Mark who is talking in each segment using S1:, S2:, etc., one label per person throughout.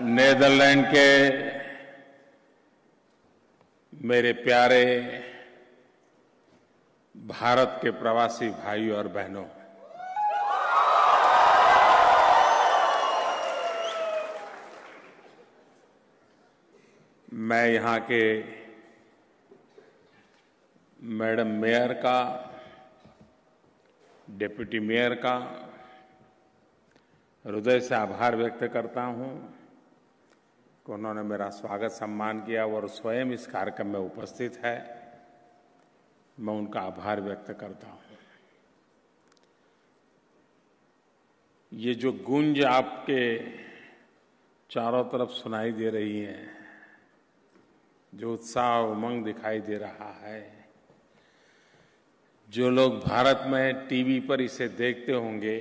S1: Netherland के मेरे प्यारे भारत के प्रवासी भाइयों और बहनों, मैं यहाँ के मैडम मेयर का, डिप्टी मेयर का हृदय से आभार व्यक्त करता हूँ कि उन्होंने मेरा स्वागत सम्मान किया और स्वयं इस कार्यक्रम में उपस्थित है। मैं उनका आभार व्यक्त करता हूँ। ये जो गूंज आपके चारों तरफ सुनाई दे रही है, जो उत्साह उमंग दिखाई दे रहा है, जो लोग भारत में टीवी पर इसे देखते होंगे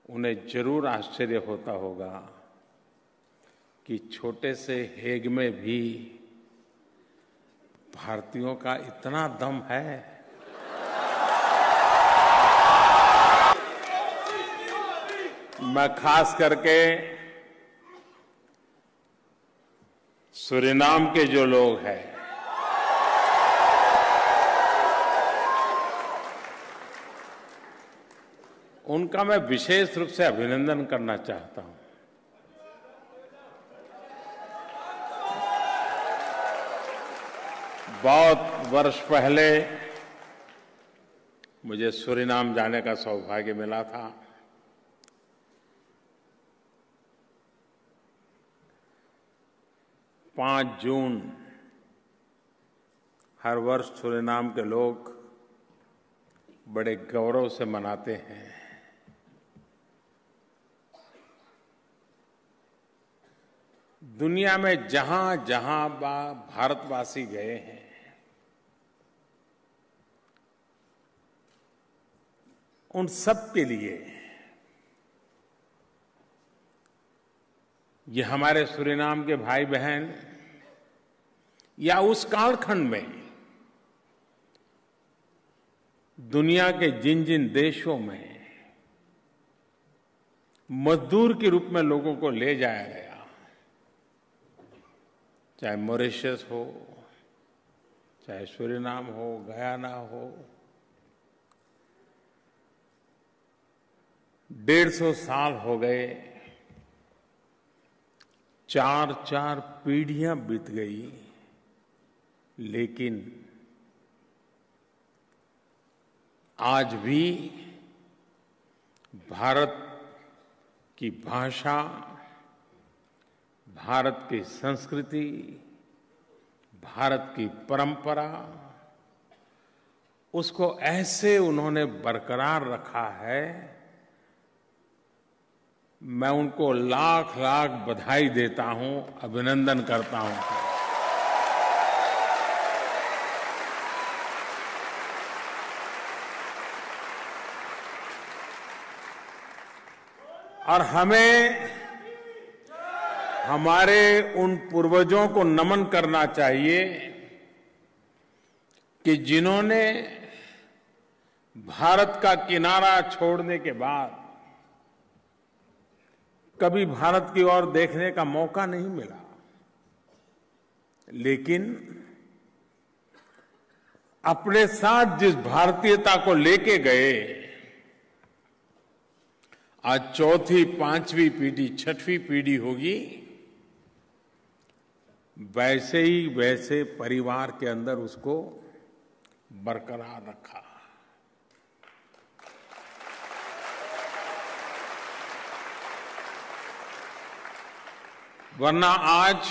S1: उन्हें जरूर आश्चर्य होता होगा कि छोटे से हेग में भी भारतीयों का इतना दम है। मैं खास करके सूरीनाम के जो लोग हैं, उनका मैं विशेष रूप से अभिनंदन करना चाहता हूं। बहुत वर्ष पहले मुझे सूरीनाम जाने का सौभाग्य मिला था। पांच जून हर वर्ष सूरीनाम के लोग बड़े गौरव से मनाते हैं। दुनिया में जहां जहां भारतवासी गए हैं, उन सब के लिए ये हमारे सूरीनाम के भाई बहन या उस कालखंड में दुनिया के जिन जिन देशों में मजदूर के रूप में लोगों को ले जाया गया, चाहे मॉरिशस हो, चाहे सूरीनाम हो, गयाना हो, 150 साल हो गए, 4 पीढ़ियां बीत गई, लेकिन आज भी भारत की भाषा, भारत की संस्कृति, भारत की परंपरा, उसको ऐसे उन्होंने बरकरार रखा है। मैं उनको लाख लाख बधाई देता हूं, अभिनंदन करता हूं। और हमें हमारे उन पूर्वजों को नमन करना चाहिए कि जिन्होंने भारत का किनारा छोड़ने के बाद कभी भारत की ओर देखने का मौका नहीं मिला, लेकिन अपने साथ जिस भारतीयता को लेके गए, आज चौथी, पांचवी पीढ़ी, छठवीं पीढ़ी होगी, वैसे ही वैसे परिवार के अंदर उसको बरकरार रखा। वरना आज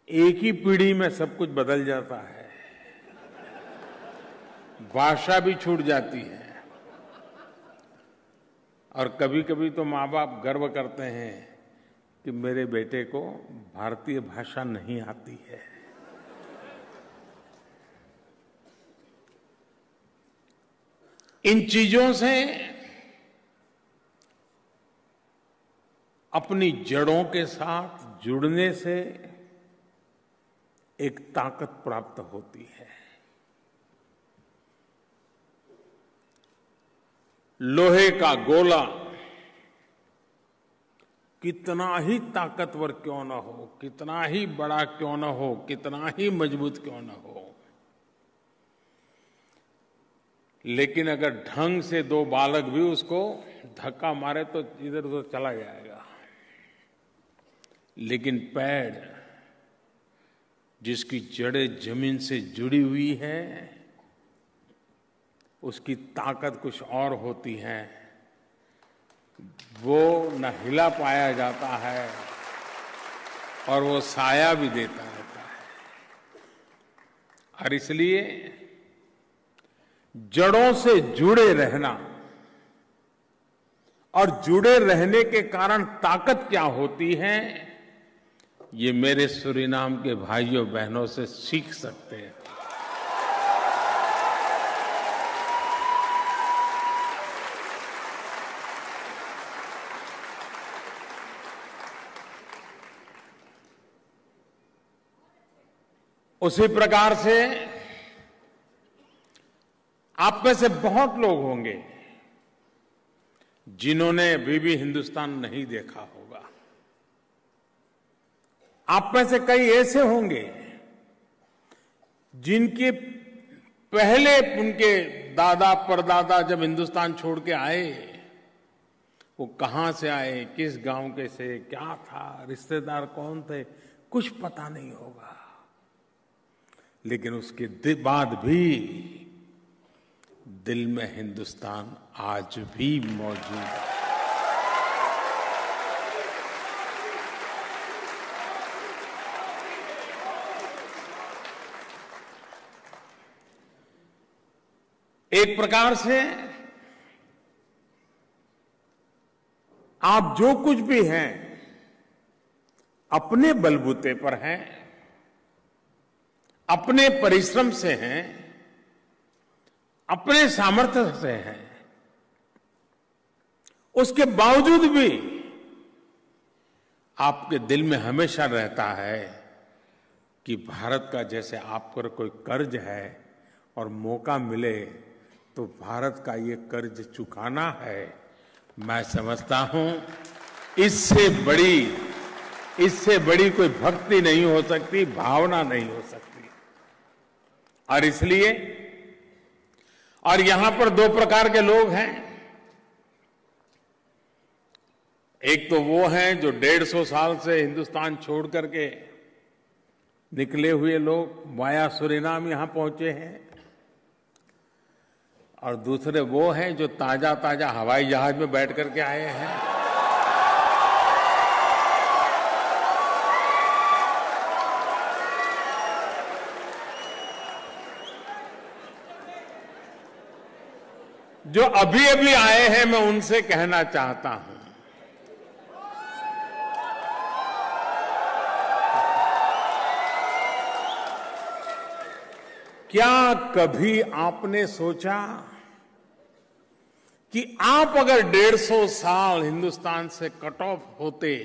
S1: एक ही पीढ़ी में सब कुछ बदल जाता है, भाषा भी छूट जाती है, और कभी कभी तो माँ बाप गर्व करते हैं कि मेरे बेटे को भारतीय भाषा नहीं आती है। इन चीजों से अपनी जड़ों के साथ जुड़ने से एक ताकत प्राप्त होती है। लोहे का गोला कितना ही ताकतवर क्यों न हो, कितना ही बड़ा क्यों न हो, कितना ही मजबूत क्यों न हो, लेकिन अगर ढंग से दो बालक भी उसको धक्का मारे तो इधर उधर चला जाएगा। लेकिन पेड़ जिसकी जड़ें जमीन से जुड़ी हुई है, उसकी ताकत कुछ और होती है। वो न हिला पाया जाता है और वो साया भी देता रहता है। और इसलिए जड़ों से जुड़े रहना और जुड़े रहने के कारण ताकत क्या होती है, ये मेरे सूरीनाम के भाइयों बहनों से सीख सकते हैं। उसी प्रकार से आप में से बहुत लोग होंगे जिन्होंने अभी भी हिंदुस्तान नहीं देखा होगा। आप में से कई ऐसे होंगे जिनके पहले उनके दादा परदादा जब हिंदुस्तान छोड़ के आए, वो कहां से आए, किस गांव के से, क्या था, रिश्तेदार कौन थे, कुछ पता नहीं होगा। लेकिन उसके बाद भी दिल में हिंदुस्तान आज भी मौजूद है। एक प्रकार से आप जो कुछ भी हैं अपने बलबूते पर हैं, अपने परिश्रम से हैं, अपने सामर्थ्य से हैं। उसके बावजूद भी आपके दिल में हमेशा रहता है कि भारत का जैसे आप पर कोई कर्ज है और मौका मिले तो भारत का ये कर्ज चुकाना है। मैं समझता हूं इससे बड़ी कोई भक्ति नहीं हो सकती, भावना नहीं हो सकती। और इसलिए और यहां पर दो प्रकार के लोग हैं। एक तो वो हैं जो 150 साल से हिंदुस्तान छोड़ करके निकले हुए लोग वाया सूरीनाम यहां पहुंचे हैं, और दूसरे वो हैं जो ताजा ताजा हवाई जहाज में बैठ करके आए हैं। जो अभी अभी आए हैं, मैं उनसे कहना चाहता हूं, क्या कभी आपने सोचा कि आप अगर 150 साल हिंदुस्तान से कट ऑफ होते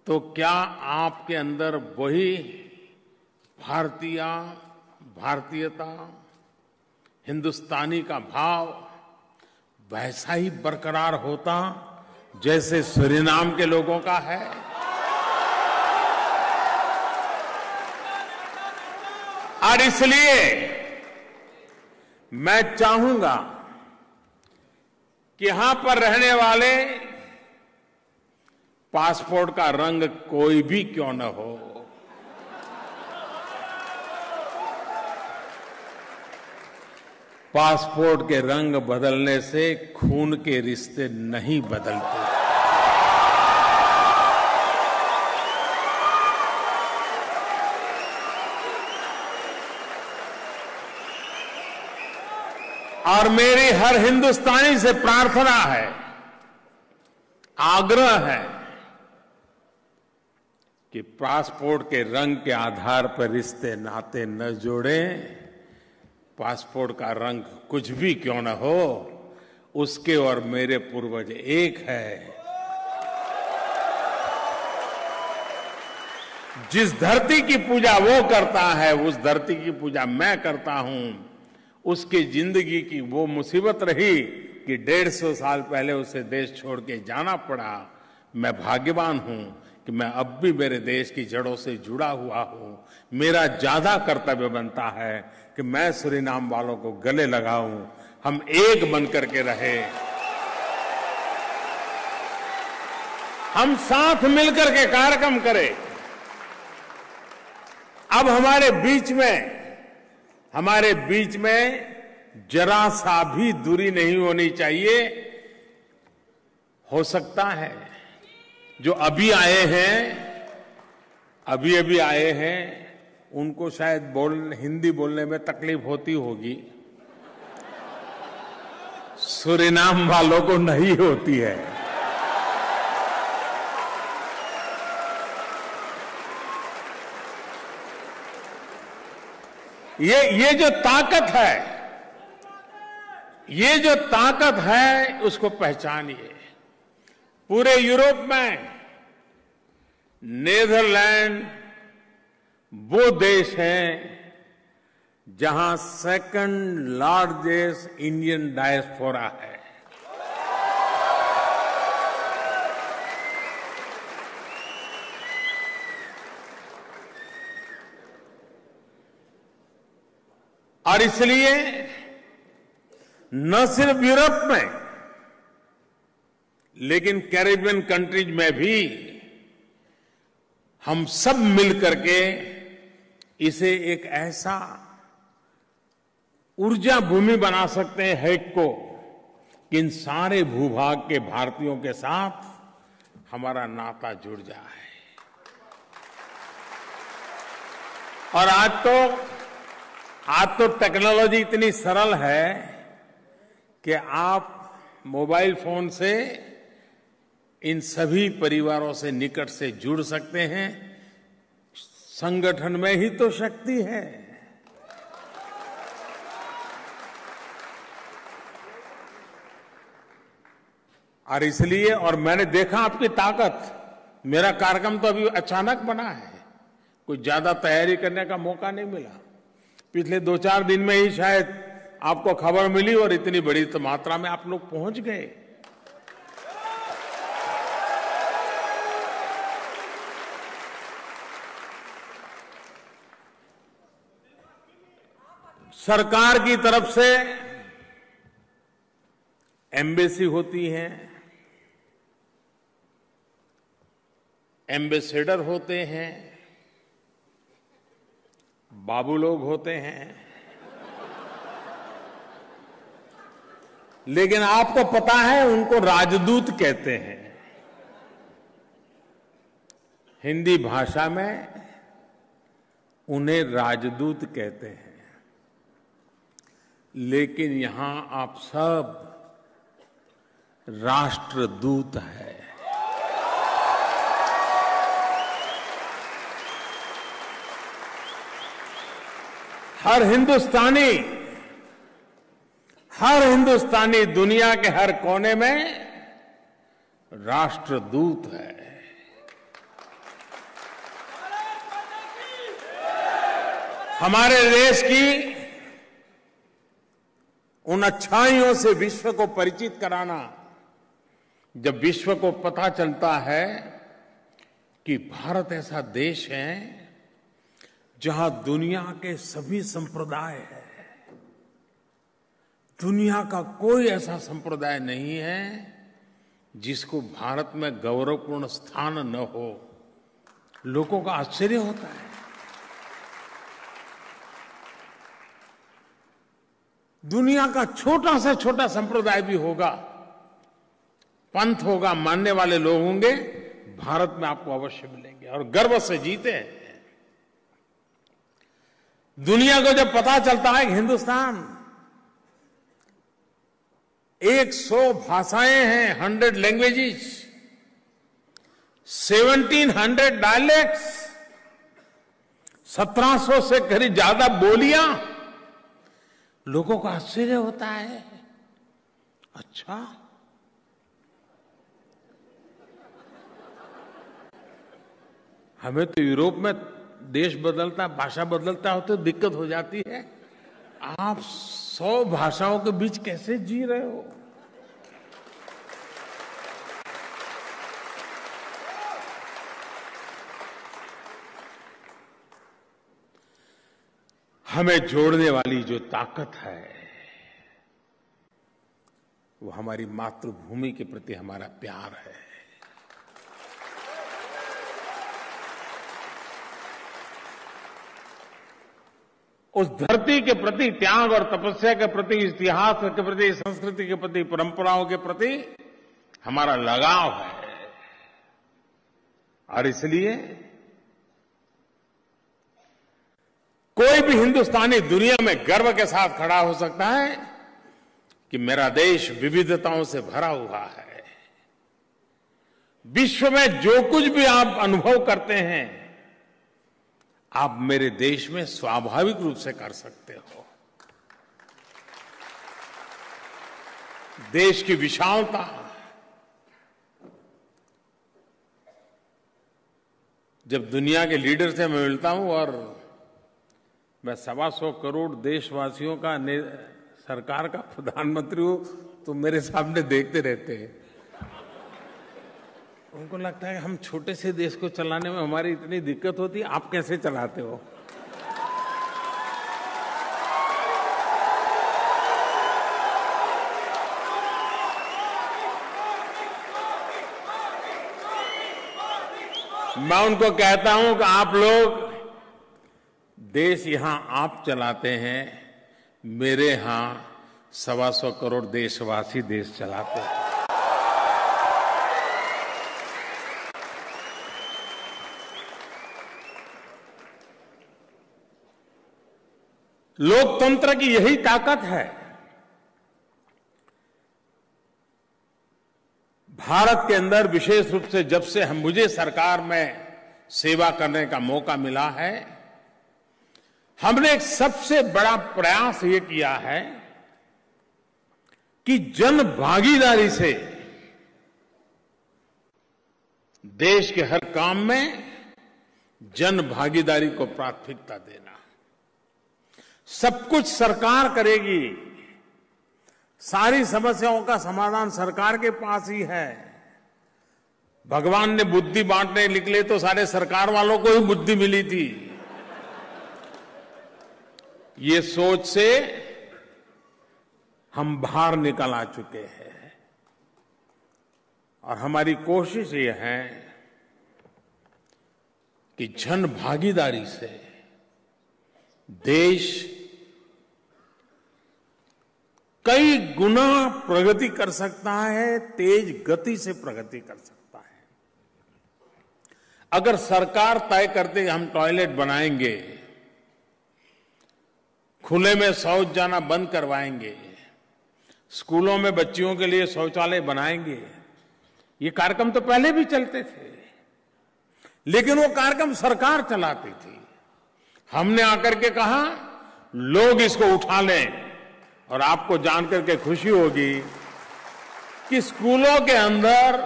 S1: तो क्या आपके अंदर वही भारतीयता, हिंदुस्तानी का भाव वैसा ही बरकरार होता जैसे सूरीनाम के लोगों का है? और इसलिए मैं चाहूंगा कि यहां पर रहने वाले पासपोर्ट का रंग कोई भी क्यों न हो, पासपोर्ट के रंग बदलने से खून के रिश्ते नहीं बदलते। और मेरी हर हिंदुस्तानी से प्रार्थना है, आग्रह है कि पासपोर्ट के रंग के आधार पर रिश्ते नाते न जोड़ें। पासपोर्ट का रंग कुछ भी क्यों न हो, उसके और मेरे पूर्वज एक है। जिस धरती की पूजा वो करता है, उस धरती की पूजा मैं करता हूं। उसकी जिंदगी की वो मुसीबत रही कि 150 साल पहले उसे देश छोड़ के जाना पड़ा। मैं भाग्यवान हूं कि मैं अब भी मेरे देश की जड़ों से जुड़ा हुआ हूं। मेरा ज्यादा कर्तव्य बनता है कि मैं सूरीनाम वालों को गले लगाऊं, हम एक बन करके रहे, हम साथ मिलकर के कार्यक्रम करें। अब हमारे बीच में जरा सा भी दूरी नहीं होनी चाहिए। हो सकता है जो अभी आए हैं उनको शायद हिंदी बोलने में तकलीफ होती होगी, सूरीनाम वालों को नहीं होती है। ये जो ताकत है उसको पहचानिए। पूरे यूरोप में नीदरलैंड वो देश है जहां सेकंड लार्जेस्ट इंडियन डायस्पोरा है। और इसलिए न सिर्फ यूरोप में लेकिन कैरिबियन कंट्रीज में भी हम सब मिलकर के इसे एक ऐसा ऊर्जा भूमि बना सकते हैं हैक को कि इन सारे भूभाग के भारतीयों के साथ हमारा नाता जुड़ जाए। और आज तो टेक्नोलॉजी इतनी सरल है कि आप मोबाइल फोन से इन सभी परिवारों से निकट से जुड़ सकते हैं। संगठन में ही तो शक्ति है। और इसलिए, और मैंने देखा आपकी ताकत। मेरा कार्यक्रम तो अभी अचानक बना है, कोई ज्यादा तैयारी करने का मौका नहीं मिला। पिछले 2-4 दिन में ही शायद आपको खबर मिली और इतनी बड़ी मात्रा में आप लोग पहुंच गए। सरकार की तरफ से एम्बेसी होती है, एम्बेसडर होते हैं, बाबू लोग होते हैं। लेकिन आपको पता है उनको राजदूत कहते हैं। हिंदी भाषा में उन्हें राजदूत कहते हैं। लेकिन यहां आप सब राष्ट्रदूत है। हर हिंदुस्तानी दुनिया के हर कोने में राष्ट्रदूत है। हमारे देश की उन अच्छाइयों से विश्व को परिचित कराना। जब विश्व को पता चलता है कि भारत ऐसा देश है जहां दुनिया के सभी संप्रदाय हैं, दुनिया का कोई ऐसा संप्रदाय नहीं है जिसको भारत में गौरवपूर्ण स्थान न हो, लोगों का आश्चर्य होता है। दुनिया का छोटा से छोटा संप्रदाय भी होगा, पंथ होगा, मानने वाले लोग होंगे, भारत में आपको अवश्य मिलेंगे और गर्व से जीते हैं। दुनिया को जब पता चलता है कि हिंदुस्तान 100 भाषाएं हैं, 100 लैंग्वेजेस, 1700 डायलेक्ट्स, 1700 से करीब ज्यादा बोलियां, लोगों को आश्चर्य होता है। अच्छा, हमें तो यूरोप में देश बदलता, भाषा बदलता हो तो दिक्कत हो जाती है। आप 100 भाषाओं के बीच कैसे जी रहे हो? हमें जोड़ने वाली जो ताकत है वो हमारी मातृभूमि के प्रति हमारा प्यार है। उस धरती के प्रति त्याग और तपस्या के प्रति, इतिहास के प्रति, संस्कृति के प्रति, परंपराओं के प्रति हमारा लगाव है। और इसलिए कोई भी हिंदुस्तानी दुनिया में गर्व के साथ खड़ा हो सकता है कि मेरा देश विविधताओं से भरा हुआ है। विश्व में जो कुछ भी आप अनुभव करते हैं, आप मेरे देश में स्वाभाविक रूप से कर सकते हो। देश की विशालता, जब दुनिया के लीडर से मैं मिलता हूं और मैं 125 करोड़ देशवासियों का सरकार का प्रधानमंत्री हूं, तो मेरे सामने देखते रहते हैं। उनको लगता है कि हम छोटे से देश को चलाने में हमारी इतनी दिक्कत होती है, आप कैसे चलाते हो। मैं उनको कहता हूं कि आप लोग देश यहां आप चलाते हैं, मेरे यहां 125 करोड़ देशवासी देश चलाते हैं। लोकतंत्र की यही ताकत है। भारत के अंदर विशेष रूप से जब से मुझे सरकार में सेवा करने का मौका मिला है, हमने एक सबसे बड़ा प्रयास ये किया है कि जन भागीदारी से देश के हर काम में जन भागीदारी को प्राथमिकता देना। सब कुछ सरकार करेगी, सारी समस्याओं का समाधान सरकार के पास ही है। भगवान ने बुद्धि बांटने निकले तो सारे सरकार वालों को ही बुद्धि मिली थी। ये सोच से हम बाहर निकल आ चुके हैं और हमारी कोशिश ये है कि जन भागीदारी से देश कई गुना प्रगति कर सकता है, तेज गति से प्रगति कर सकता है। अगर सरकार तय करते हम टॉयलेट बनाएंगे, खुले में शौच जाना बंद करवाएंगे, स्कूलों में बच्चियों के लिए शौचालय बनाएंगे, ये कार्यक्रम तो पहले भी चलते थे, लेकिन वो कार्यक्रम सरकार चलाती थी। हमने आकर के कहा लोग इसको उठा लें, और आपको जानकर के खुशी होगी कि स्कूलों के अंदर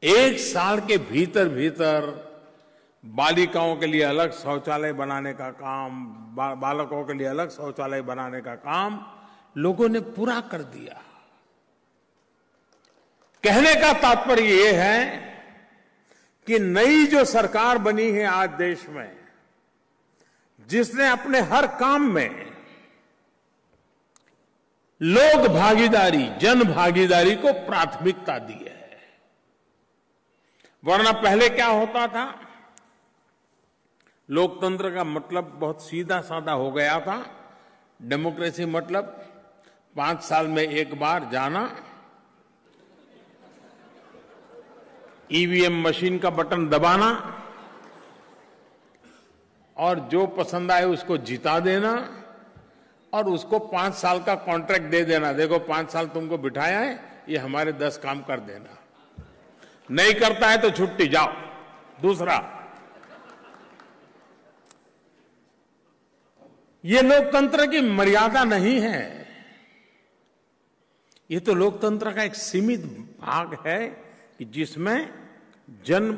S1: 1 साल के भीतर भीतर बालिकाओं के लिए अलग शौचालय बनाने का काम, बालकों के लिए अलग शौचालय बनाने का काम लोगों ने पूरा कर दिया। कहने का तात्पर्य ये है कि नई जो सरकार बनी है आज देश में, जिसने अपने हर काम में लोक भागीदारी, जन भागीदारी को प्राथमिकता दी है। वरना पहले क्या होता था, लोकतंत्र का मतलब बहुत सीधा साधा हो गया था। डेमोक्रेसी मतलब 5 साल में एक बार जाना, ईवीएम मशीन का बटन दबाना और जो पसंद आए उसको जिता देना और उसको 5 साल का कॉन्ट्रैक्ट दे देना। देखो 5 साल तुमको बिठाया है, ये हमारे 10 काम कर देना, नहीं करता है तो छुट्टी, जाओ दूसरा। ये लोकतंत्र की मर्यादा नहीं है, ये तो लोकतंत्र का एक सीमित भाग है कि जिसमें जन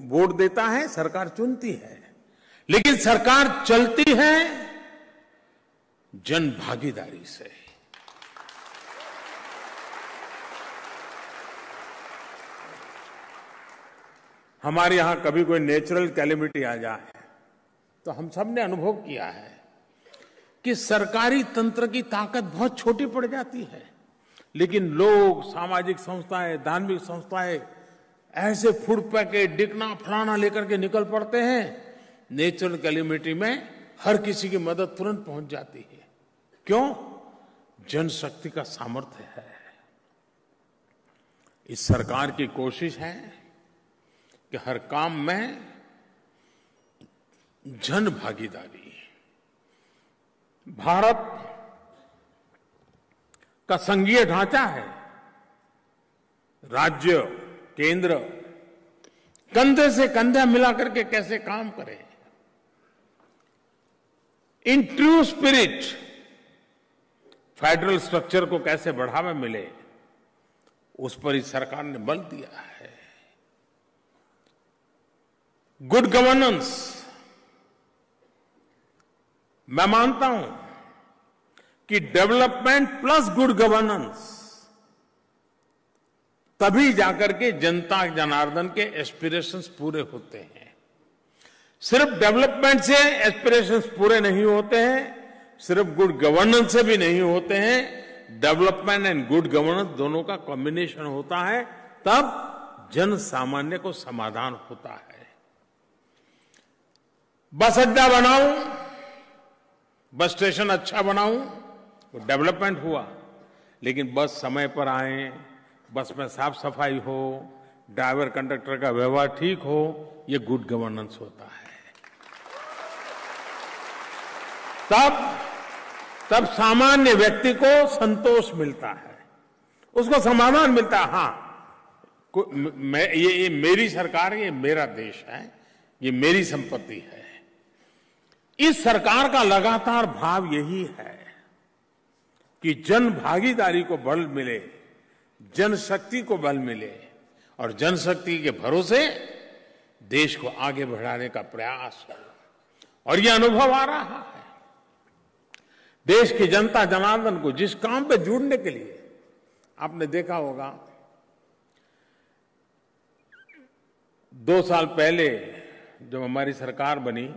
S1: वोट देता है, सरकार चुनती है, लेकिन सरकार चलती है जन भागीदारी से। हमारे यहां कभी कोई नेचुरल कैलेमिटी आ जाए तो हम सब ने अनुभव किया है कि सरकारी तंत्र की ताकत बहुत छोटी पड़ जाती है, लेकिन लोग, सामाजिक संस्थाएं, धार्मिक संस्थाएं ऐसे फूड पैकेट, डिकना, फलाना लेकर के निकल पड़ते हैं। नेचुरल कैलेमिटी में हर किसी की मदद तुरंत पहुंच जाती है। क्यों? जनशक्ति का सामर्थ्य है। इस सरकार की कोशिश है कि हर काम में जन भागीदारी। भारत का संघीय ढांचा है, राज्य, केंद्र कंधे से कंधा मिलाकर के कैसे काम करें, in true spirit federal structure को कैसे बढ़ावा मिले, उस पर इस सरकार ने बल दिया है। गुड गवर्नेंस, मैं मानता हूं कि डेवलपमेंट प्लस गुड गवर्नेंस तभी जाकर के जनता जनार्दन के एस्पिरेशंस पूरे होते हैं। सिर्फ डेवलपमेंट से एस्पिरेशंस पूरे नहीं होते हैं, सिर्फ गुड गवर्नेंस से भी नहीं होते हैं। डेवलपमेंट एंड गुड गवर्नेंस दोनों का कॉम्बिनेशन होता है, तब जन सामान्य को समाधान होता है। बस अड्डा बनाऊं, बस स्टेशन अच्छा बनाऊं, वो डेवलपमेंट हुआ। लेकिन बस समय पर आए, बस में साफ सफाई हो, ड्राइवर कंडक्टर का व्यवहार ठीक हो, ये गुड गवर्नेंस होता है। तब सामान्य व्यक्ति को संतोष मिलता है, उसको समाधान मिलता है। हाँ, ये मेरी सरकार है, ये मेरा देश है, ये मेरी संपत्ति है। इस सरकार का लगातार भाव यही है कि जन भागीदारी को बल मिले, जनशक्ति को बल मिले, और जनशक्ति के भरोसे देश को आगे बढ़ाने का प्रयास हो। और यह अनुभव आ रहा है। देश की जनता जनार्दन को जिस काम पे जुड़ने के लिए, आपने देखा होगा 2 साल पहले जब हमारी सरकार बनी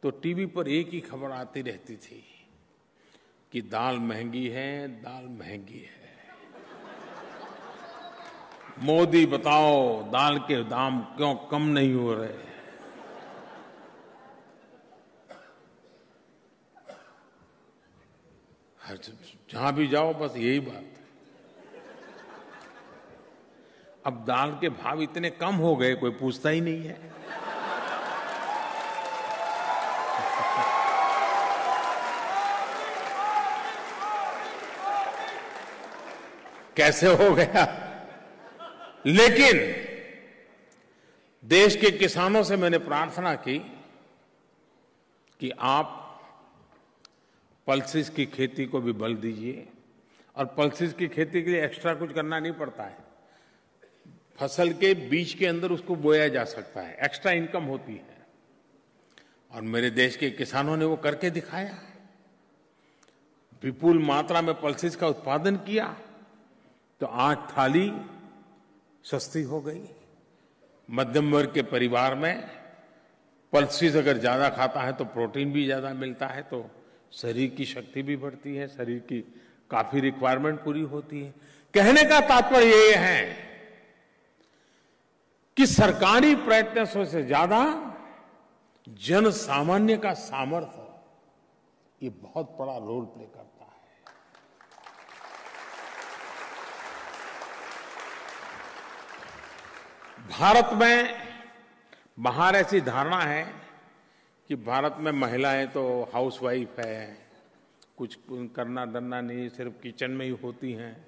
S1: तो टीवी पर एक ही खबर आती रहती थी कि दाल महंगी है, दाल महंगी है। मोदी बताओ दाल के दाम क्यों कम नहीं हो रहे। जहां भी जाओ बस यही बात है। अब दाल के भाव इतने कम हो गए, कोई पूछता ही नहीं है। कैसे हो गया? लेकिन देश के किसानों से मैंने प्रार्थना की कि आप पल्सेस की खेती को भी बल दीजिए। और पल्सेस की खेती के लिए एक्स्ट्रा कुछ करना नहीं पड़ता है, फसल के बीज के अंदर उसको बोया जा सकता है, एक्स्ट्रा इनकम होती है। और मेरे देश के किसानों ने वो करके दिखाया, विपुल मात्रा में पल्सेस का उत्पादन किया, तो आज थाली सस्ती हो गई। मध्यम वर्ग के परिवार में पल्सेस अगर ज्यादा खाता है तो प्रोटीन भी ज्यादा मिलता है, तो शरीर की शक्ति भी बढ़ती है, शरीर की काफी रिक्वायरमेंट पूरी होती है। कहने का तात्पर्य ये है कि सरकारी प्रयत्नों से ज्यादा जन सामान्य का सामर्थ्य ये बहुत बड़ा रोल प्ले करता है। भारत में बाहर ऐसी धारणा है कि भारत में महिलाएं तो हाउसवाइफ है, कुछ करना धरना नहीं, सिर्फ किचन में ही होती हैं।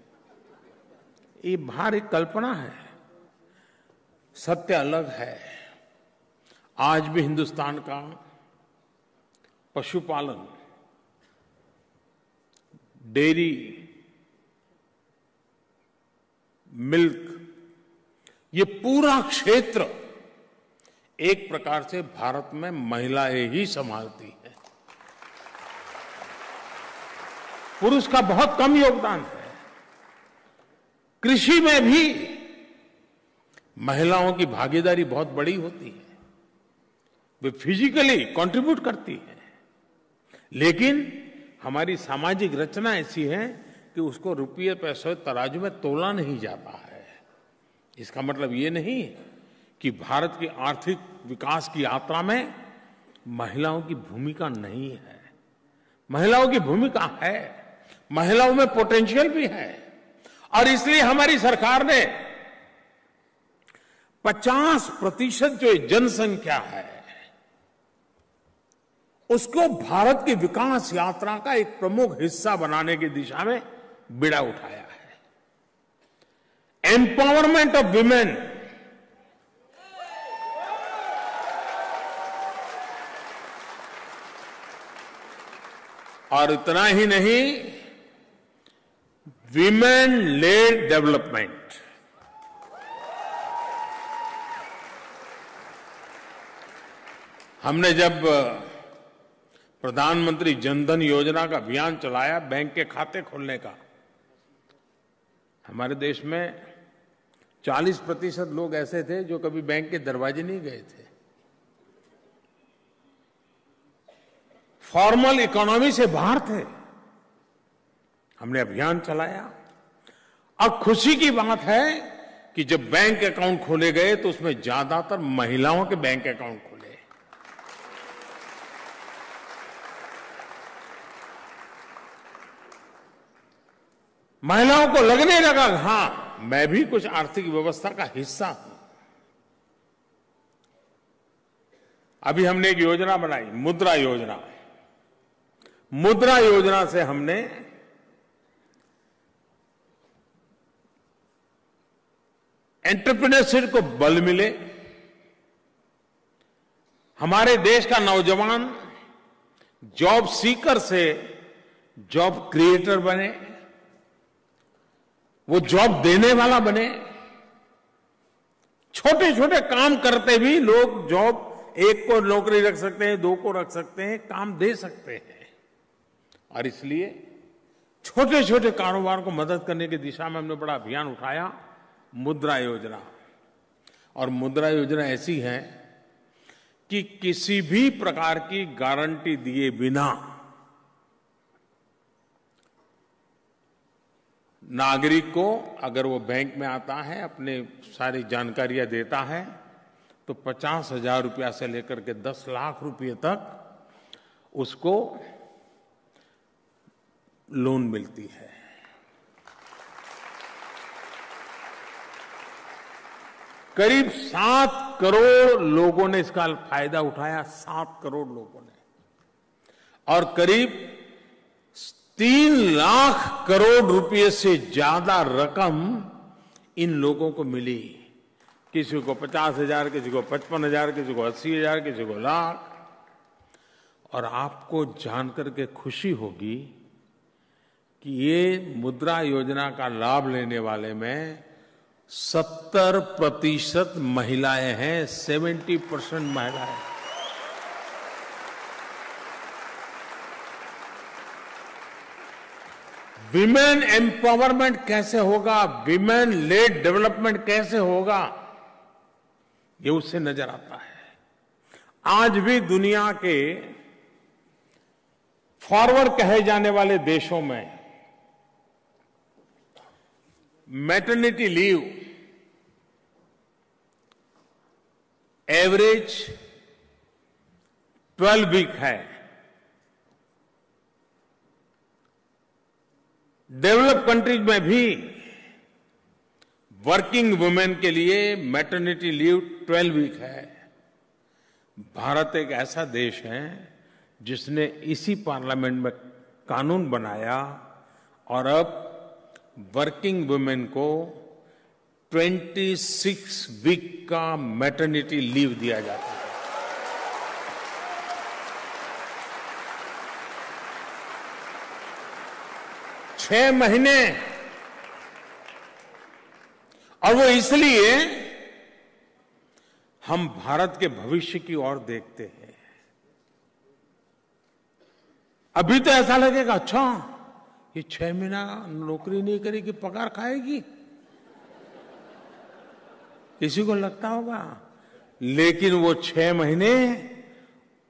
S1: ये बाहर एक कल्पना है, सत्य अलग है। आज भी हिंदुस्तान का पशुपालन, डेयरी, मिल्क, ये पूरा क्षेत्र एक प्रकार से भारत में महिलाएं ही संभालती हैं। पुरुष का बहुत कम योगदान है। कृषि में भी महिलाओं की भागीदारी बहुत बड़ी होती है। वे फिजिकली कंट्रीब्यूट करती है, लेकिन हमारी सामाजिक रचना ऐसी है कि उसको रुपये पैसे तराजू में तोला नहीं जाता है। इसका मतलब ये नहीं कि भारत की आर्थिक विकास की यात्रा में महिलाओं की भूमिका नहीं है। महिलाओं की भूमिका है, महिलाओं में पोटेंशियल भी है, और इसलिए हमारी सरकार ने 50% जो जनसंख्या है उसको भारत की विकास यात्रा का एक प्रमुख हिस्सा बनाने की दिशा में बीड़ा उठाया है। एम्पावरमेंट ऑफ विमेन, और इतना ही नहीं, विमेन लेड डेवलपमेंट। हमने जब प्रधानमंत्री जनधन योजना का अभियान चलाया, बैंक के खाते खोलने का, हमारे देश में 40% लोग ऐसे थे जो कभी बैंक के दरवाजे नहीं गए थे। फॉर्मल इकोनॉमी से बाहर थे। हमने अभियान चलाया, और खुशी की बात है कि जब बैंक अकाउंट खोले गए तो उसमें ज्यादातर महिलाओं के बैंक अकाउंट खोले। महिलाओं को लगने लगा, हां, मैं भी कुछ आर्थिक व्यवस्था का हिस्सा हूं। अभी हमने एक योजना बनाई, मुद्रा योजना। मुद्रा योजना से हमने एंटरप्रेन्योरशिप को बल मिले, हमारे देश का नौजवान जॉब सीकर से जॉब क्रिएटर बने, वो जॉब देने वाला बने। छोटे छोटे काम करते भी लोग जॉब, एक को नौकरी रख सकते हैं, दो को रख सकते हैं, काम दे सकते हैं। और इसलिए छोटे छोटे कारोबार को मदद करने की दिशा में हमने बड़ा अभियान उठाया, मुद्रा योजना। और मुद्रा योजना ऐसी है कि किसी भी प्रकार की गारंटी दिए बिना नागरिक को, अगर वो बैंक में आता है, अपने सारी जानकारियां देता है, तो 50,000 रुपया से लेकर के 10 लाख रुपये तक उसको लोन मिलती है। करीब 7 करोड़ लोगों ने इसका फायदा उठाया, 7 करोड़ लोगों ने, और करीब 3 लाख करोड़ रुपए से ज्यादा रकम इन लोगों को मिली। किसी को 50,000, किसी को 55,000, किसी को 80,000, किसी को लाख। और आपको जानकर के खुशी होगी कि ये मुद्रा योजना का लाभ लेने वाले में 70% महिलाएं हैं, 70% महिलाएं। विमेन एम्पावरमेंट कैसे होगा, विमेन लेड डेवलपमेंट कैसे होगा, ये उससे नजर आता है। आज भी दुनिया के फॉरवर्ड कहे जाने वाले देशों में मैटरनिटी लीव एवरेज 12 वीक है। डेवलप कंट्रीज में भी वर्किंग वुमेन के लिए मैटरनिटी लीव 12 वीक है। भारत एक ऐसा देश है जिसने इसी पार्लियामेंट में कानून बनाया और अब वर्किंग वुमेन को 26 वीक का मैटरनिटी लीव दिया जाता है। छह महीने, और वो इसलिए हम भारत के भविष्य की ओर देखते हैं। अभी तो ऐसा लगेगा, अच्छा ये 6 महीना नौकरी नहीं करेगी, पगार खाएगी, किसी को लगता होगा। लेकिन वो 6 महीने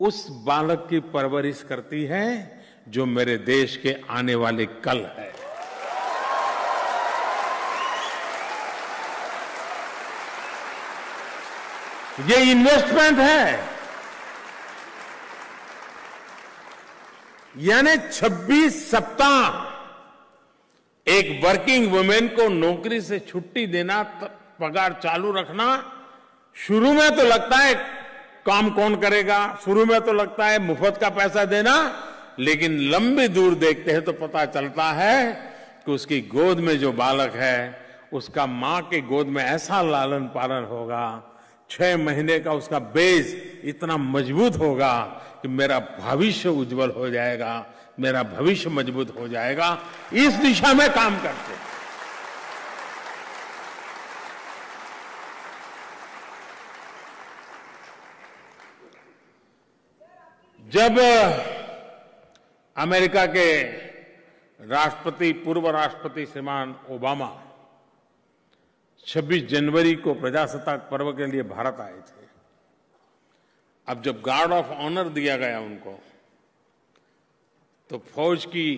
S1: उस बालक की परवरिश करती है जो मेरे देश के आने वाले कल है। ये इन्वेस्टमेंट है। यानी 26 सप्ताह एक वर्किंग वुमेन को नौकरी से छुट्टी देना, पगार चालू रखना, शुरू में तो लगता है काम कौन करेगा, शुरू में तो लगता है मुफ्त का पैसा देना, लेकिन लंबी दूर देखते हैं तो पता चलता है कि उसकी गोद में जो बालक है उसका मां के गोद में ऐसा लालन पालन होगा, 6 महीने का उसका बेस इतना मजबूत होगा कि मेरा भविष्य उज्जवल हो जाएगा, मेरा भविष्य मजबूत हो जाएगा। इस दिशा में काम करते हैं। जब अमेरिका के राष्ट्रपति, पूर्व राष्ट्रपति श्रीमान ओबामा 26 जनवरी को प्रजासत्ताक पर्व के लिए भारत आए थे, अब जब गार्ड ऑफ ऑनर दिया गया उनको, तो फौज की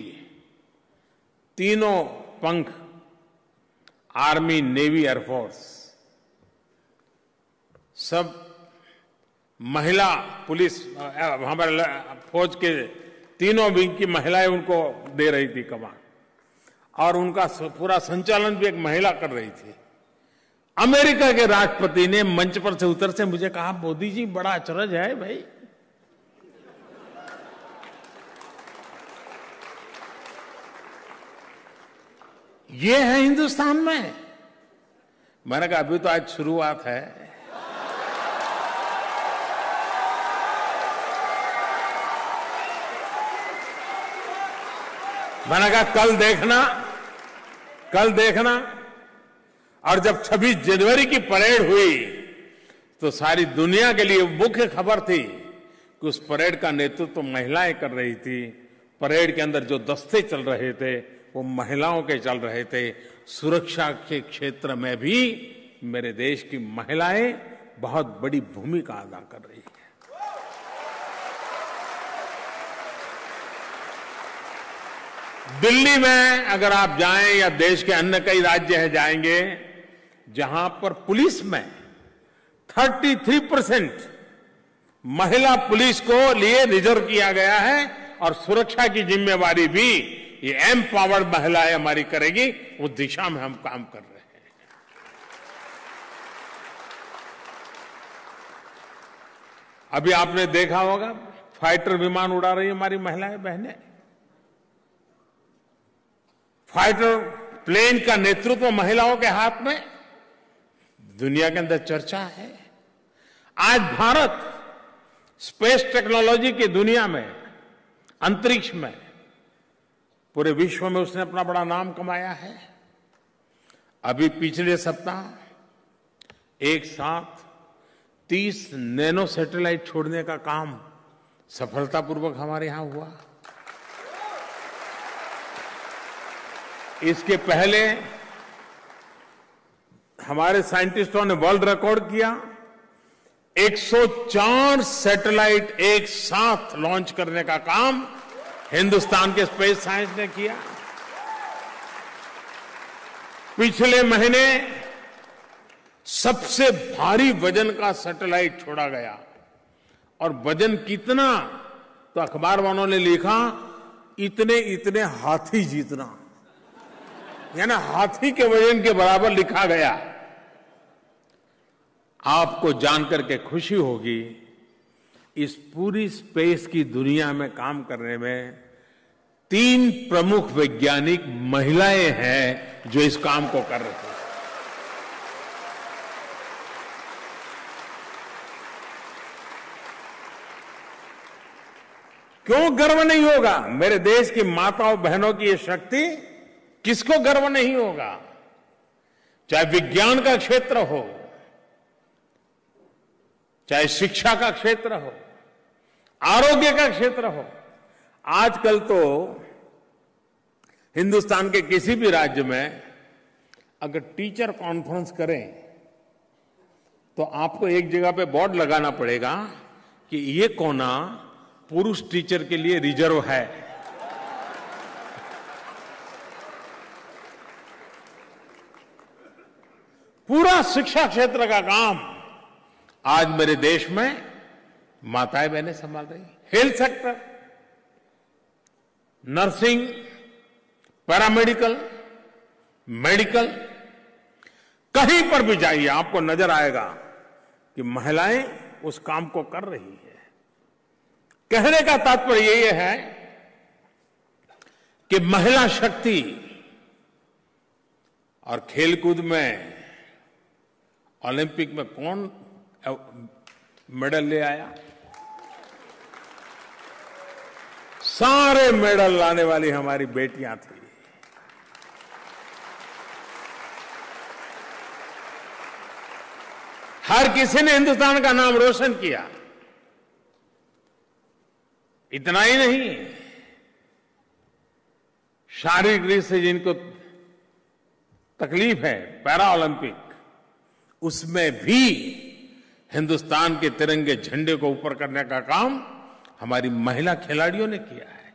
S1: तीनों पंख, आर्मी, नेवी, एयरफोर्स, सब महिला पुलिस, हमारे फौज के तीनों विंग की महिलाएं उनको दे रही थी कमान, और उनका पूरा संचालन भी एक महिला कर रही थी। अमेरिका के राष्ट्रपति ने मंच पर से उतर से मुझे कहा, मोदी जी बड़ा अचरज है भाई, ये है हिंदुस्तान में। मैंने कहा अभी तो आज शुरुआत है, मैंने कहा कल देखना। और जब 26 जनवरी की परेड हुई तो सारी दुनिया के लिए मुख्य खबर थी कि उस परेड का नेतृत्व तो महिलाएं कर रही थी। परेड के अंदर जो दस्ते चल रहे थे वो महिलाओं के चल रहे थे। सुरक्षा के क्षेत्र में भी मेरे देश की महिलाएं बहुत बड़ी भूमिका अदा कर रही हैं। दिल्ली में अगर आप जाएं या देश के अन्य कई राज्य हैं जाएंगे, जहां पर पुलिस में 33% महिला पुलिस को लिए रिजर्व किया गया है, और सुरक्षा की जिम्मेवारी भी ये एम्पावर्ड महिलाएं हमारी करेगी, उस दिशा में हम काम कर रहे हैं। अभी आपने देखा होगा फाइटर विमान उड़ा रही हमारी महिलाएं बहनें, फाइटर प्लेन का नेतृत्व महिलाओं के हाथ में। दुनिया के अंदर चर्चा है। आज भारत स्पेस टेक्नोलॉजी की दुनिया में, अंतरिक्ष में, पूरे विश्व में उसने अपना बड़ा नाम कमाया है। अभी पिछले सप्ताह एक साथ 30 नैनो सैटेलाइट छोड़ने का काम सफलतापूर्वक हमारे यहां हुआ। इसके पहले हमारे साइंटिस्टों ने वर्ल्ड रिकॉर्ड किया, 104 सैटेलाइट एक साथ लॉन्च करने का काम हिंदुस्तान के स्पेस साइंस ने किया। पिछले महीने सबसे भारी वजन का सैटेलाइट छोड़ा गया, और वजन कितना, तो अखबार वालों ने लिखा इतने हाथी जितना, यानी हाथी के वजन के बराबर लिखा गया। आपको जानकर के खुशी होगी, इस पूरी स्पेस की दुनिया में काम करने में 3 प्रमुख वैज्ञानिक महिलाएं हैं जो इस काम को कर रही हैं। क्यों गर्व नहीं होगा? मेरे देश की माताओं बहनों की ये शक्ति किसको गर्व नहीं होगा? चाहे विज्ञान का क्षेत्र हो, चाहे शिक्षा का क्षेत्र हो, आरोग्य का क्षेत्र हो। आजकल तो हिंदुस्तान के किसी भी राज्य में अगर टीचर कॉन्फ्रेंस करें तो आपको एक जगह पे बोर्ड लगाना पड़ेगा कि ये कोना पुरुष टीचर के लिए रिजर्व है। पूरा शिक्षा क्षेत्र का काम आज मेरे देश में माताएं बहनें संभाल रही। Health sector, nursing, paramedical, medical, कहीं पर भी जाइए आपको नजर आएगा कि महिलाएं उस काम को कर रही है। कहने का तात्पर्य ये है कि महिला शक्ति और खेलकूद में ओलंपिक में कौन मेडल ले आया? सारे मेडल लाने वाली हमारी बेटियां थी। हर किसी ने हिंदुस्तान का नाम रोशन किया। इतना ही नहीं, शारीरिक रूप से जिनको तकलीफ है, पैरा ओलंपिक, उसमें भी हिंदुस्तान के तिरंगे झंडे को ऊपर करने का काम हमारी महिला खिलाड़ियों ने किया है।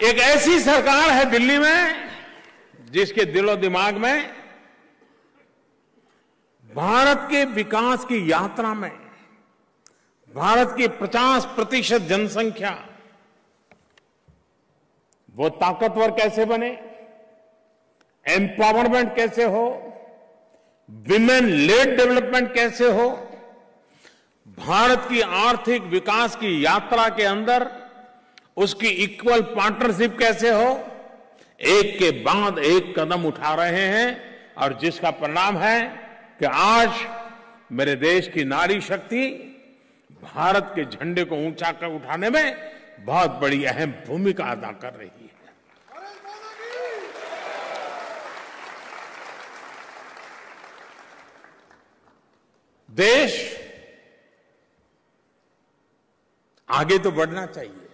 S1: एक ऐसी सरकार है दिल्ली में जिसके दिलो दिमाग में भारत के विकास की यात्रा में भारत की 50% जनसंख्या वो ताकतवर कैसे बने, एम्पावरमेंट कैसे हो, विमेन लेड डेवलपमेंट कैसे हो, भारत की आर्थिक विकास की यात्रा के अंदर उसकी इक्वल पार्टनरशिप कैसे हो, एक के बाद एक कदम उठा रहे हैं। और जिसका परिणाम है कि आज मेरे देश की नारी शक्ति भारत के झंडे को ऊंचा कर उठाने में बहुत बड़ी अहम भूमिका अदा कर रही है। देश आगे तो बढ़ना चाहिए,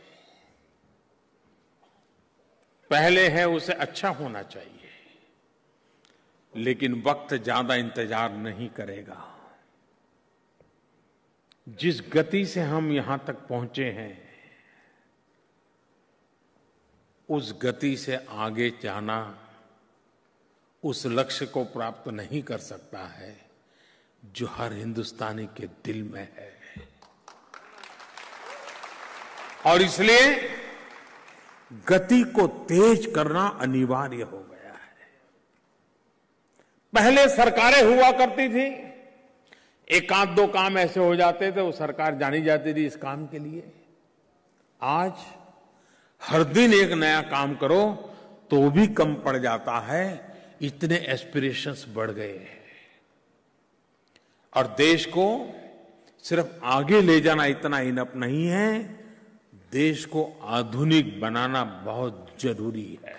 S1: पहले है उसे अच्छा होना चाहिए, लेकिन वक्त ज्यादा इंतजार नहीं करेगा। जिस गति से हम यहां तक पहुंचे हैं, उस गति से आगे जाना उस लक्ष्य को प्राप्त नहीं कर सकता है जो हर हिंदुस्तानी के दिल में है। और इसलिए गति को तेज करना अनिवार्य हो गया है। पहले सरकारें हुआ करती थी, एक आध दो काम ऐसे हो जाते थे, वो सरकार जानी जाती थी इस काम के लिए। आज हर दिन एक नया काम करो तो भी कम पड़ जाता है, इतने एस्पिरेशंस बढ़ गए हैं। और देश को सिर्फ आगे ले जाना इतना इनफ नहीं है, देश को आधुनिक बनाना बहुत जरूरी है।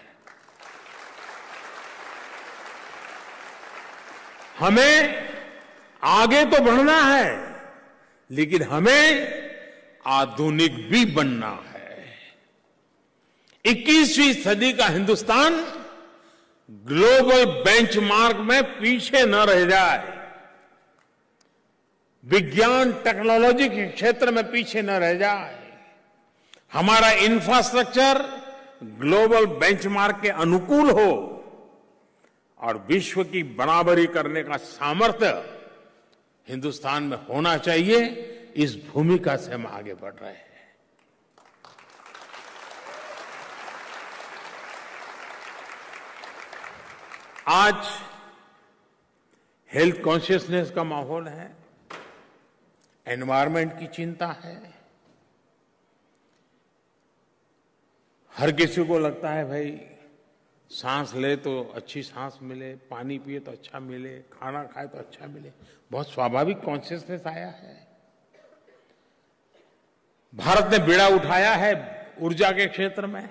S1: हमें आगे तो बढ़ना है, लेकिन हमें आधुनिक भी बनना है। 21वीं सदी का हिंदुस्तान ग्लोबल बेंचमार्क में पीछे न रह जाए, विज्ञान टेक्नोलॉजी के क्षेत्र में पीछे न रह जाए, हमारा इंफ्रास्ट्रक्चर ग्लोबल बेंचमार्क के अनुकूल हो और विश्व की बराबरी करने का सामर्थ्य हिंदुस्तान में होना चाहिए। इस भूमिका से हम आगे बढ़ रहे हैं। आज हेल्थ कॉन्शियसनेस का माहौल है, एनवायरनमेंट की चिंता है। हर किसी को लगता है भाई सांस ले तो अच्छी सांस मिले, पानी पिए तो अच्छा मिले, खाना खाए तो अच्छा मिले। बहुत स्वाभाविक कॉन्शियसनेस आया है। भारत ने बीड़ा उठाया है ऊर्जा के क्षेत्र में,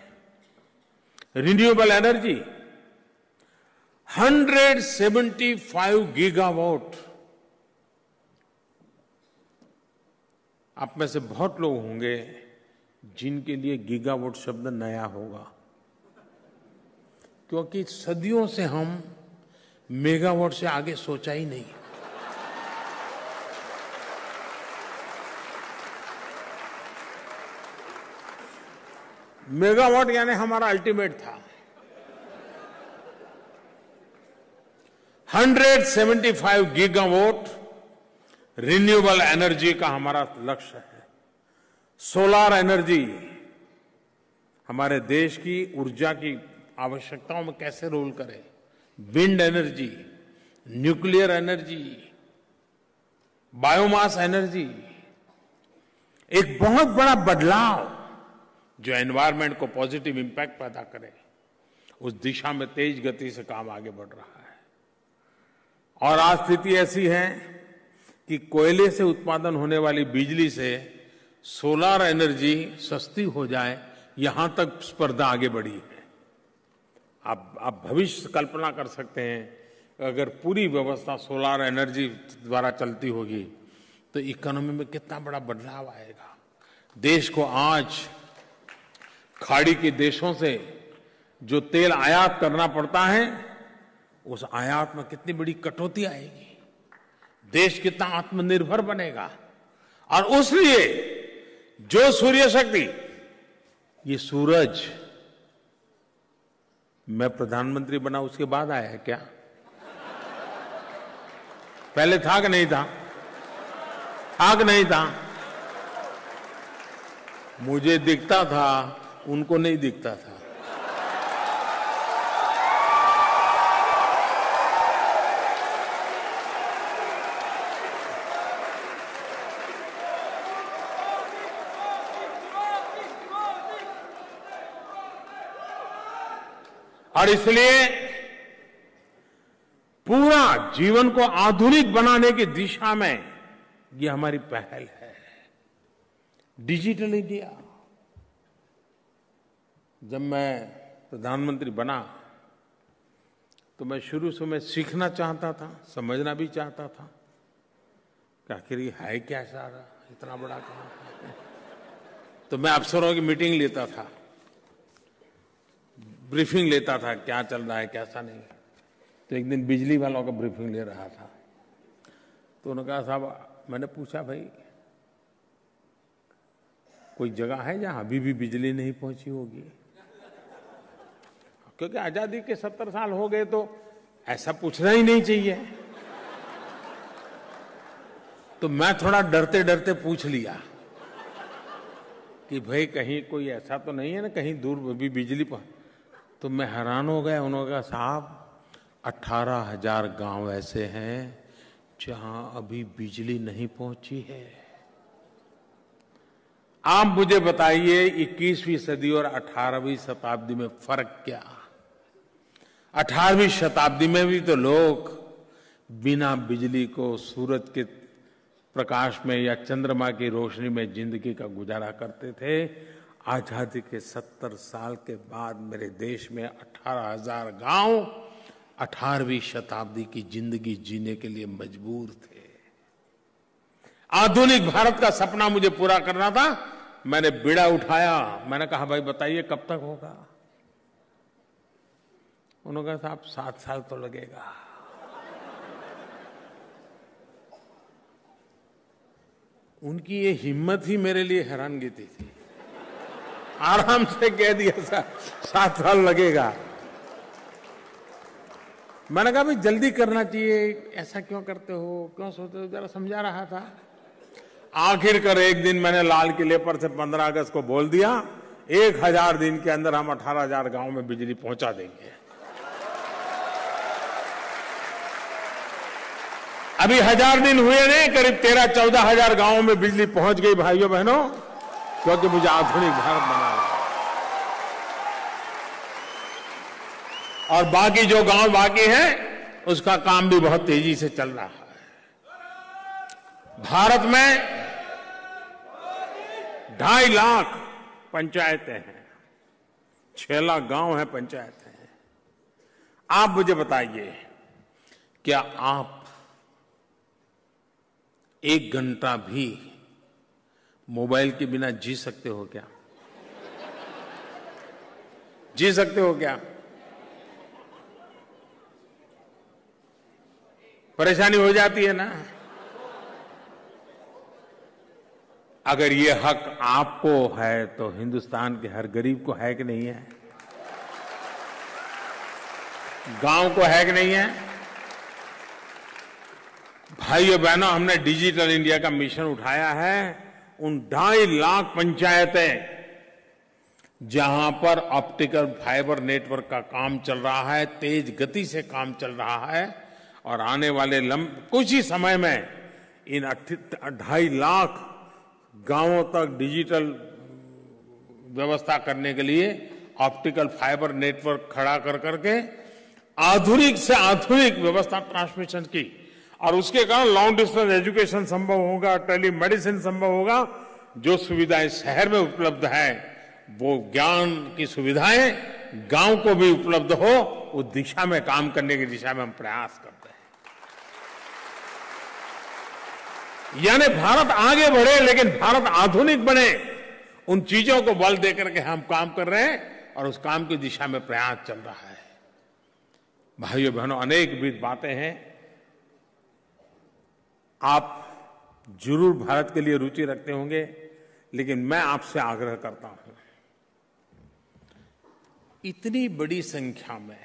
S1: रिन्यूएबल एनर्जी 175 गीगावाट। आप में से बहुत लोग होंगे जिनके लिए गीगावाट शब्द नया होगा, क्योंकि सदियों से हम मेगावाट से आगे सोचा ही नहीं। मेगावाट यानी हमारा अल्टीमेट था। 175 गीगावाट रिन्यूएबल एनर्जी का हमारा लक्ष्य है। सोलर एनर्जी हमारे देश की ऊर्जा की आवश्यकताओं में कैसे रोल करे, wind energy, nuclear energy, biomass energy, एक बहुत बड़ा बदलाव जो एनवायरनमेंट को पॉजिटिव इंपैक्ट पैदा करे, उस दिशा में तेज गति से काम आगे बढ़ रहा है। और आज स्थिति ऐसी है कि कोयले से उत्पादन होने वाली बिजली से सोलर एनर्जी सस्ती हो जाए, यहां तक स्पर्धा आगे बढ़ी है। आप भविष्य कल्पना कर सकते हैं, अगर पूरी व्यवस्था सोलर एनर्जी द्वारा चलती होगी तो इकोनॉमी में कितना बड़ा बदलाव आएगा। देश को आज खाड़ी के देशों से जो तेल आयात करना पड़ता है, उस आयात में कितनी बड़ी कटौती आएगी, देश कितना आत्मनिर्भर बनेगा। और उसलिए जो सूर्य शक्ति, ये सूरज, मैं प्रधानमंत्री बना उसके बाद आया है क्या? पहले था कि नहीं था? था कि नहीं था? मुझे दिखता था, उनको नहीं दिखता था। और इसलिए पूरा जीवन को आधुनिक बनाने की दिशा में ये हमारी पहल है। डिजिटल इंडिया, जब मैं प्रधानमंत्री बना तो मैं शुरू से मैं सीखना चाहता था, समझना भी चाहता था कि आखिर ये है क्या सारा इतना बड़ा काम। तो मैं अफसरों की मीटिंग लेता था, ब्रीफिंग लेता था, क्या चल रहा है कैसा नहीं। तो एक दिन बिजली वालों का ब्रीफिंग ले रहा था, तो उन्होंने कहा साहब, मैंने पूछा भाई कोई जगह है जहां अभी भी बिजली नहीं पहुंची होगी? क्योंकि आजादी के 70 साल हो गए तो ऐसा पूछना ही नहीं चाहिए। तो मैं थोड़ा डरते डरते पूछ लिया कि भाई कहीं कोई ऐसा तो नहीं है ना कहीं दूर भी बिजली पहुंच। तो मैं हैरान हो गया। उन्होंने कहा साहब 18,000 गांव ऐसे हैं जहां अभी बिजली नहीं पहुंची है। आप मुझे बताइए 21वीं सदी और 18वीं शताब्दी में फर्क क्या? 18वीं शताब्दी में भी तो लोग बिना बिजली को सूरज के प्रकाश में या चंद्रमा की रोशनी में जिंदगी का गुजारा करते थे। आजादी के 70 साल के बाद मेरे देश में 18,000 गांव 18वीं शताब्दी की जिंदगी जीने के लिए मजबूर थे। आधुनिक भारत का सपना मुझे पूरा करना था। मैंने बीड़ा उठाया, मैंने कहा भाई बताइए कब तक होगा? उन्होंने कहा साहब 7 साल तो लगेगा। उनकी ये हिम्मत ही मेरे लिए हैरानगी थी। आराम से कह दिया 7 साल लगेगा। मैंने कहा भाई जल्दी करना चाहिए, ऐसा क्यों करते हो, क्यों सोचते हो, जरा समझा रहा था। आखिरकार एक दिन मैंने लाल किले पर से 15 अगस्त को बोल दिया 1000 दिन के अंदर हम 18,000 गांव में बिजली पहुंचा देंगे। अभी 1000 दिन हुए नहीं, करीब 13-14 हजार गांवों में बिजली पहुंच गई भाइयों बहनों, क्योंकि मुझे आधुनिक भारत बनाना है। और बाकी जो गांव बाकी है उसका काम भी बहुत तेजी से चल रहा है। भारत में 2.5 लाख पंचायतें हैं, 6 लाख गांव हैं, पंचायतें हैं। आप मुझे बताइए, क्या आप 1 घंटा भी मोबाइल के बिना जी सकते हो क्या? जी सकते हो क्या? परेशानी हो जाती है ना। अगर ये हक आपको है तो हिंदुस्तान के हर गरीब को है कि नहीं है? गांव को है कि नहीं है? भाइयों बहनों, हमने डिजिटल इंडिया का मिशन उठाया है। उन 2.5 लाख पंचायतें जहां पर ऑप्टिकल फाइबर नेटवर्क का काम चल रहा है, तेज गति से काम चल रहा है, और आने वाले कुछ ही समय में इन 2.5 लाख गांवों तक डिजिटल व्यवस्था करने के लिए ऑप्टिकल फाइबर नेटवर्क खड़ा कर करके आधुनिक से आधुनिक व्यवस्था ट्रांसमिशन की, और उसके कारण लॉन्ग डिस्टेंस एजुकेशन संभव होगा, टेलीमेडिसिन संभव होगा। जो सुविधाएं शहर में उपलब्ध है वो ज्ञान की सुविधाएं गांव को भी उपलब्ध हो, उस दिशा में काम करने की दिशा में हम प्रयास करते हैं। यानी भारत आगे बढ़े लेकिन भारत आधुनिक बने, उन चीजों को बल देकर के हम काम कर रहे हैं और उस काम की दिशा में प्रयास चल रहा है। भाइयों बहनों, अनेक विविध बातें हैं। आप जरूर भारत के लिए रुचि रखते होंगे, लेकिन मैं आपसे आग्रह करता हूं, इतनी बड़ी संख्या में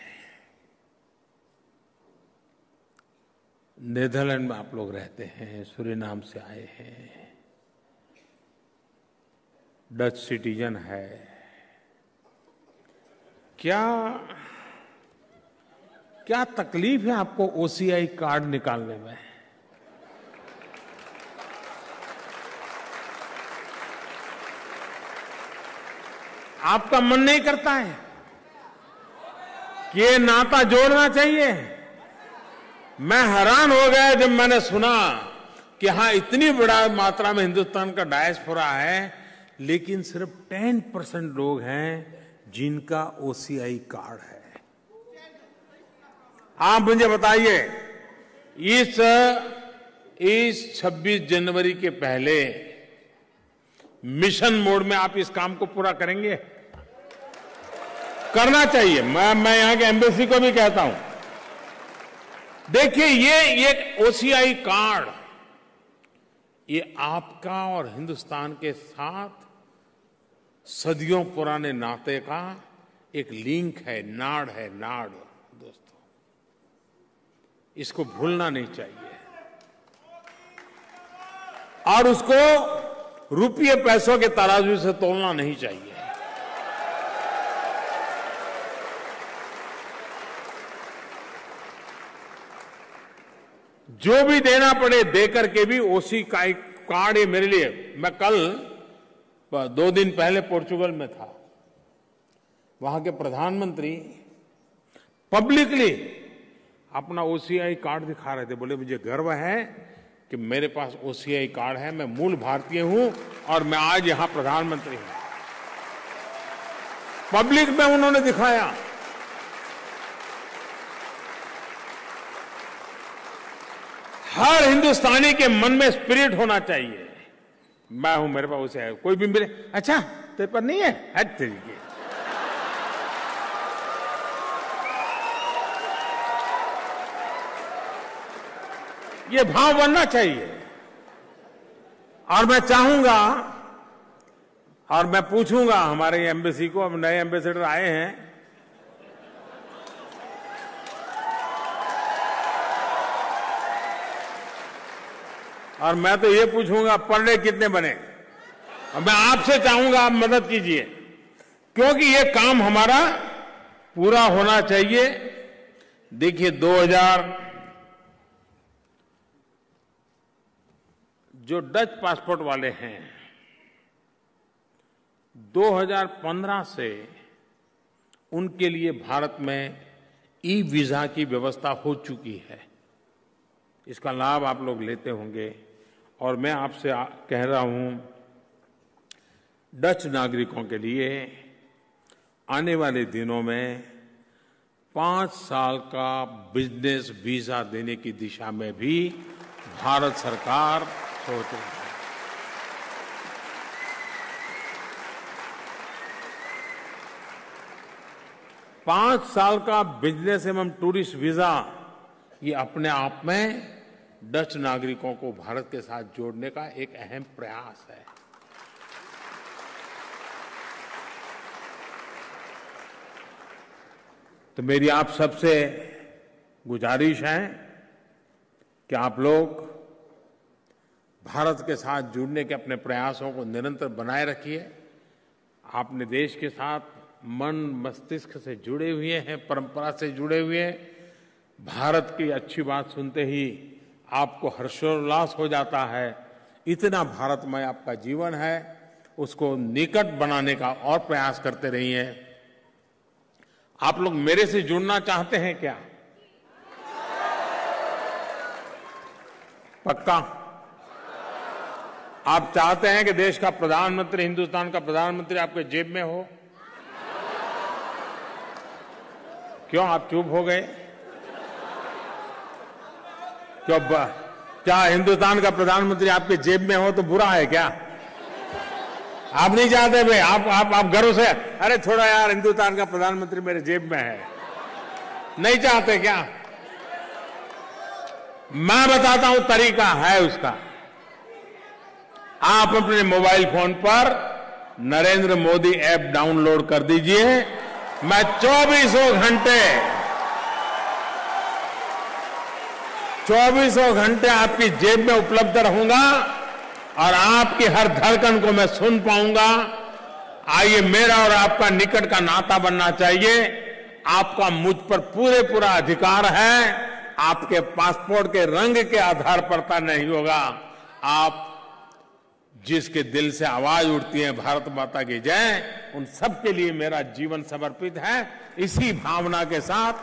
S1: नेदरलैंड में आप लोग रहते हैं, सूरीनाम से आए हैं, डच सिटीजन है, क्या तकलीफ है आपको ओसीआई कार्ड निकालने में? आपका मन नहीं करता है कि ये नाता जोड़ना चाहिए? मैं हैरान हो गया जब मैंने सुना कि हां, इतनी बड़ा मात्रा में हिंदुस्तान का डायस्पोरा है, लेकिन सिर्फ 10% लोग हैं जिनका ओसीआई कार्ड है। आप मुझे बताइए, इस 26 जनवरी के पहले मिशन मोड में आप इस काम को पूरा करेंगे? करना चाहिए। मैं यहां के एम्बेसी को भी कहता हूं, देखिए ये ओसीआई कार्ड, ये आपका और हिंदुस्तान के साथ सदियों पुराने नाते का एक लिंक है, नाड़ है, नाड़। दोस्तों, इसको भूलना नहीं चाहिए, और उसको रुपये पैसों के तराजू से तोलना नहीं चाहिए। जो भी देना पड़े दे करके भी ओसी का कार्ड, ये मेरे लिए, मैं कल 2 दिन पहले पोर्चुगल में था, वहां के प्रधानमंत्री पब्लिकली अपना ओसीआई कार्ड दिखा रहे थे। बोले, मुझे गर्व है कि मेरे पास ओसीआई कार्ड है, मैं मूल भारतीय हूं और मैं आज यहां प्रधानमंत्री हूं। पब्लिक में उन्होंने दिखाया। हर हिंदुस्तानी के मन में स्पिरिट होना चाहिए, मैं हूं, मेरे पास ओसीआई। कोई भी मिले, अच्छा तेरे पर नहीं है, हट तरीके। ये भाव बनना चाहिए। और मैं चाहूंगा और मैं पूछूंगा हमारे एम्बेसी को, अब नए एम्बेसडर आए हैं, और मैं तो ये पूछूंगा पर डे कितने बने, और मैं आपसे चाहूंगा आप मदद कीजिए, क्योंकि ये काम हमारा पूरा होना चाहिए। देखिए, 2000 जो डच पासपोर्ट वाले हैं, 2015 से उनके लिए भारत में ई वीजा की व्यवस्था हो चुकी है। इसका लाभ आप लोग लेते होंगे, और मैं आपसे कह रहा हूं, डच नागरिकों के लिए आने वाले दिनों में 5 साल का बिजनेस वीजा देने की दिशा में भी भारत सरकार सोच रही है। पांच साल का बिजनेस एवं टूरिस्ट वीजा, ये अपने आप में डच नागरिकों को भारत के साथ जोड़ने का एक अहम प्रयास है। तो मेरी आप सबसे गुजारिश है कि आप लोग भारत के साथ जुड़ने के अपने प्रयासों को निरंतर बनाए रखिए। आपने देश के साथ मन मस्तिष्क से जुड़े हुए हैं, परंपरा से जुड़े हुए हैं। भारत की अच्छी बात सुनते ही आपको हर्षोल्लास हो जाता है। इतना भारतमय आपका जीवन है, उसको निकट बनाने का और प्रयास करते रहिए। आप लोग मेरे से जुड़ना चाहते हैं क्या? पक्का? आप चाहते हैं कि देश का प्रधानमंत्री, हिंदुस्तान का प्रधानमंत्री आपके जेब में हो? क्यों आप चुप हो गए? क्यों? क्या हिंदुस्तान का प्रधानमंत्री आपके जेब में हो तो बुरा है क्या? आप नहीं चाहते भाई? आप गर्व से, अरे थोड़ा यार हिंदुस्तान का प्रधानमंत्री मेरे जेब में है, नहीं चाहते क्या? मैं बताता हूं, तरीका है उसका। आप अपने मोबाइल फोन पर नरेंद्र मोदी ऐप डाउनलोड कर दीजिए। मैं 24 घंटे आपकी जेब में उपलब्ध रहूंगा और आपकी हर धड़कन को मैं सुन पाऊंगा। आइए, मेरा और आपका निकट का नाता बनना चाहिए। आपका मुझ पर पूरा अधिकार है। आपके पासपोर्ट के रंग के आधार पर नहीं होगा। आप जिसके दिल से आवाज उठती है भारत माता की जय, उन सबके लिए मेरा जीवन समर्पित है। इसी भावना के साथ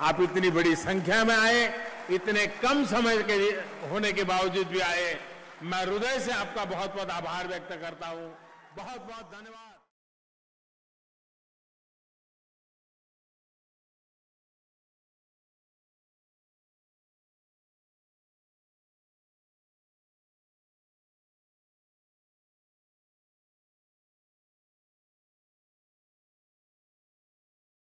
S1: आप इतनी बड़ी संख्या में आए, इतने कम समय के होने के बावजूद भी आए। मैं हृदय से आपका बहुत बहुत आभार व्यक्त करता हूं। बहुत बहुत धन्यवाद।